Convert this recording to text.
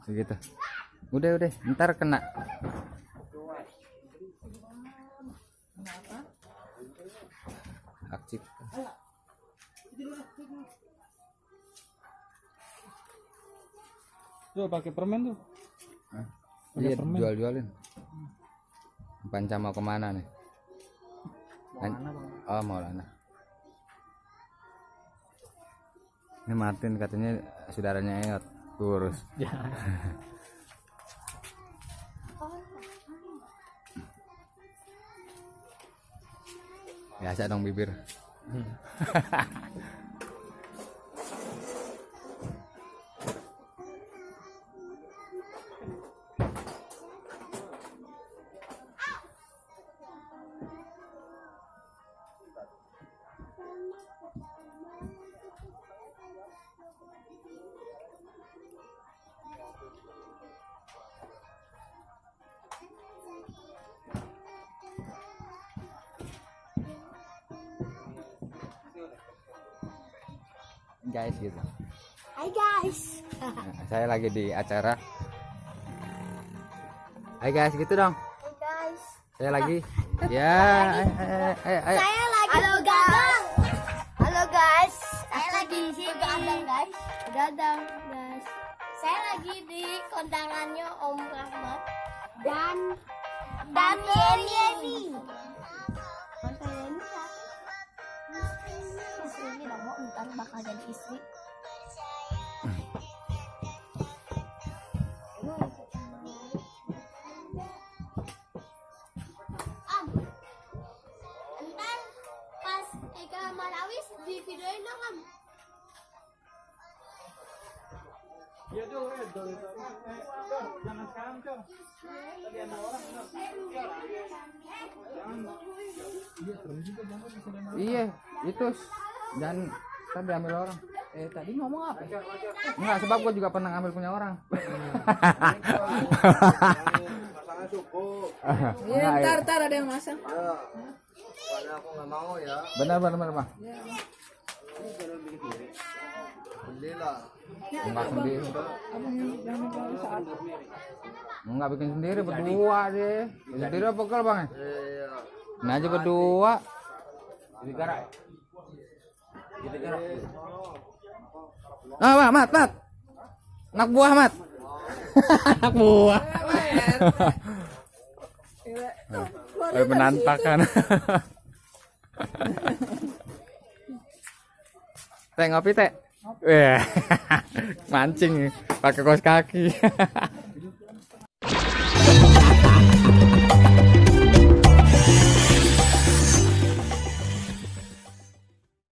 Begitu. Udah, ntar kena. Hak cipta. Tuh pakai permen tuh. Iya, jualin. Panca mau kemana nih? Oh, Maulana. Ini Martin katanya saudaranya Eot, kurus. Biasa dong bibir. Guys gitu. Hai guys. Nah, saya lagi di acara. Hai guys gitu dong. Hai guys. Saya lagi. Ya. Ayo. Saya lagi. Halo guys. Halo guys. Saya lagi di sini. Gadang guys. Gadang guys. Saya lagi di kondangannya Om Rahmat dan Yeni. Ini dong mau ntar bakal jadi istri. Ntar pas Eka Marawis di videoin dong Am. Iya tuh, jangan sekarang tuh. Tadi ada orang. Iya, itu. Dan tadi ambil orang. Tadi ngomong apa? Enggak, sebab gua juga pernah ngambil punya orang. Masalah cukup. Iya, Ntar ada yang masak. Ya. Pokoknya aku nggak mau ya. Benar, Mah. Belilah. Enggak sendiri. Enggak bikin sendiri, berdua deh. Bikin sendiri apa pegel, Bang? Iya. Ini aja berdua. Ah, Mat. Anak buah, Mat. Anak buah. Menantakan. Teh ngopi, Teh. Mancing pakai kaos kaki.